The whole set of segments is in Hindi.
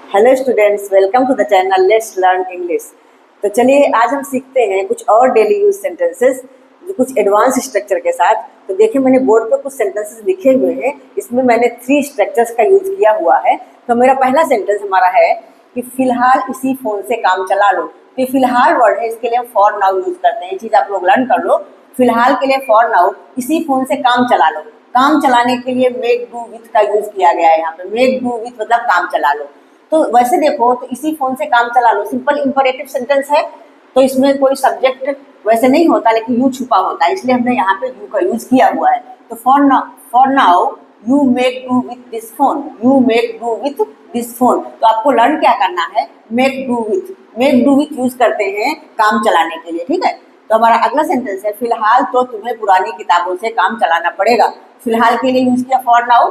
Hello students, welcome to the channel let's learn English. तो चलिए आज हम सीखते हैं कुछ और डेली यूज सेंटेंसेस जो कुछ एडवांस स्ट्रक्चर के साथ। तो देखिए मैंने बोर्ड पे कुछ सेंटेंसेस लिखे हुए हैं, इसमें मैंने 3 स्ट्रक्चर्स का यूज किया हुआ है। तो मेरा पहला सेंटेंस हमारा है कि फिलहाल इसी फोन से काम चला लो। तो फिलहाल वर्ड है, इसके लिए हम फॉर नाउ यूज करते हैं। ये चीज़ आप लोग लर्न कर लो। फिलहाल के लिए फॉर नाउ, इसी फोन से काम चला लो। काम चलाने के लिए मेक डू विथ का यूज किया गया है यहाँ पे। मेक डू विथ मतलब काम चला लो। तो वैसे देखो तो इसी फोन से काम चला लो सिंपल इंपरेटिव सेंटेंस है, तो इसमें कोई सब्जेक्ट वैसे नहीं होता, लेकिन यू छुपा होता है, इसलिए हमने यहाँ पे यू का यूज किया हुआ है। तो for now you make do with this phone, you make do with this phone. तो आपको लर्न क्या करना है, मेक डू विथ यूज करते हैं काम चलाने के लिए, ठीक है। तो हमारा अगला सेंटेंस है फिलहाल तो तुम्हें पुरानी किताबों से काम चलाना पड़ेगा। फिलहाल के लिए यूज किया फॉर नाउ।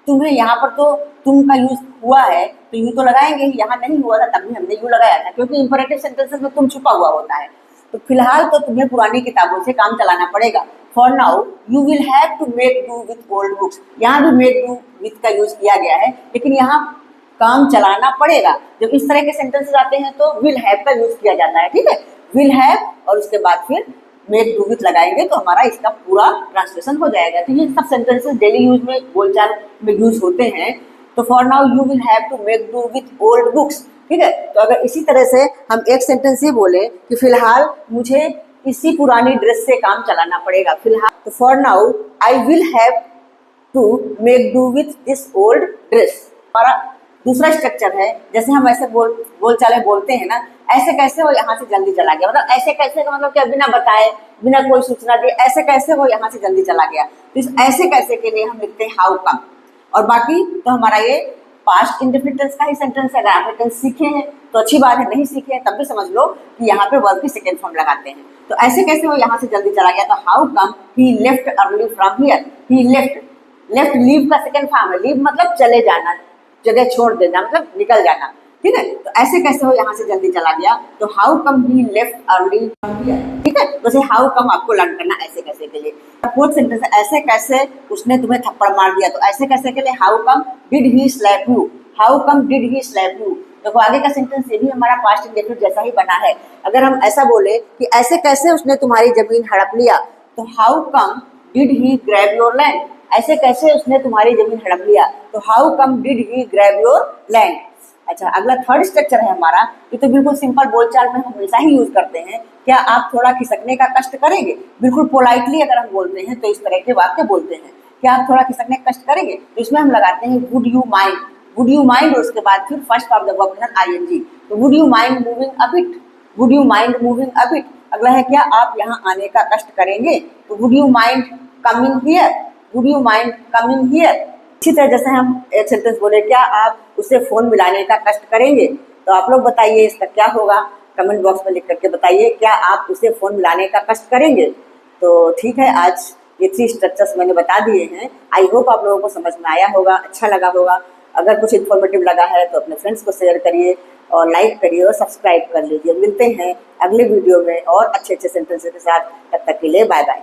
तुम्हें यहाँ पर तो तुम का यूज हुआ है तो यू तो लगाएंगे, यहाँ नहीं हुआ था तब भी हमने यू लगाया था, क्योंकि इंपरेटिव सेंटेंसेस में तुम छुपा हुआ होता है। तो फिलहाल तो तुम्हें पुरानी किताबों से काम चलाना पड़ेगा। For now you will have to make do with old books. यहाँ भी मेक डू विथ का यूज किया गया है, लेकिन यहाँ काम चलाना पड़ेगा। जब इस तरह के सेंटेंसेस आते हैं तो विल हैव का यूज किया जाता है, ठीक है। विल हैव और उसके बाद फिर मेक डू विथ लगाएंगे तो हमारा इसका पूरा ट्रांसलेशन हो जाएगा। तो ये सब सेंटेंसेस डेली यूज में बोलचाल में यूज होते हैं। तो for now you will have to make do with old books, ठीक है। तो अगर इसी तरह से हम एक सेंटेंस ही बोले कि फिलहाल मुझे इसी पुरानी ड्रेस से काम चलाना पड़ेगा, फिलहाल। तो for now I will have to make do with this old dress. हमारा दूसरा स्ट्रक्चर है, जैसे हम ऐसे बोलचाल में बोलते हैं ना, ऐसे कैसे वो यहाँ से जल्दी चला गया। मतलब ऐसे कैसे का मतलब क्या, बिना बताए बिना कोई सूचना दिए ऐसे कैसे वो यहाँ से जल्दी चला गया। तो इस ऐसे कैसे के लिए हम लिखते हैं हाउ कम। और बाकी तो हमारा ये पास्ट इंडेफिनिट टेंस का ही सेंटेंस है। अगर आपने टेंस सीखे हैं तो अच्छी बात है, नहीं सीखे हैं तब भी समझ लो कि यहाँ पे वर्ब की सेकेंड फॉर्म लगाते हैं। तो ऐसे कैसे वो यहाँ से जल्दी चला गया, तो how come he left early from here. He left leave का सेकेंड फॉर्म है। लीव मतलब चले जाना, जगह छोड़ देना, मतलब निकल जाना, ठीक है। तो ऐसे कैसे वो यहाँ से जल्दी चला गया, तो how come he left early from here, ठीक है। वैसे हाउ कम आपको लर्न करना ऐसे कैसे के लिए। फोर्थ सेंटेंस है ऐसे कैसे उसने तुम्हें थप्पड़ मार दिया। तो ऐसे कैसे के लिए how come did he slap you, how come did he slap you. देखो आगे का सेंटेंस ये भी हमारा पास्ट इंडेफिनिट जैसा ही बना है। अगर हम ऐसा बोले कि ऐसे कैसे उसने तुम्हारी जमीन हड़प लिया, तो how come did he grab your land. ऐसे कैसे उसने तुम्हारी जमीन हड़प लिया, तो how come did he grab your land. अच्छा, अगला थर्ड स्ट्रक्चर है हमारा। ये तो बिल्कुल सिंपल बोलचाल में हम हमेशा ही यूज करते हैं। क्या आप थोड़ा खिसकने का कष्ट करेंगे। बिल्कुल पोलाइटली अगर हम बोलते हैं तो इस तरह के वाक्य बोलते हैं, क्या आप थोड़ा खिसकने का कष्ट करेंगे। तो इसमें हम लगाते हैं would you mind. Would you mind और उसके बाद फिर first of the verb ING. तो would you mind moving a bit, would you mind moving a bit. अगला है क्या आप यहाँ आने का कष्ट करेंगे, तो would you mind coming here, would you mind coming here. इसी तरह जैसे हम एक सेंटेंस बोले क्या आप उसे फोन मिलाने का कष्ट करेंगे, तो आप लोग बताइए इसका क्या होगा, कमेंट बॉक्स में लिख करके बताइए क्या आप उसे फोन मिलाने का कष्ट करेंगे। तो ठीक है, आज ये 3 स्ट्रक्चर्स मैंने बता दिए हैं। आई होप आप लोगों को समझ में आया होगा, अच्छा लगा होगा। अगर कुछ इन्फॉर्मेटिव लगा है तो अपने फ्रेंड्स को शेयर करिए और लाइक करिए और सब्सक्राइब कर लीजिए। मिलते हैं अगले वीडियो में और अच्छे अच्छे सेंटेंसेस के साथ। तब तक के लिए बाय बाय।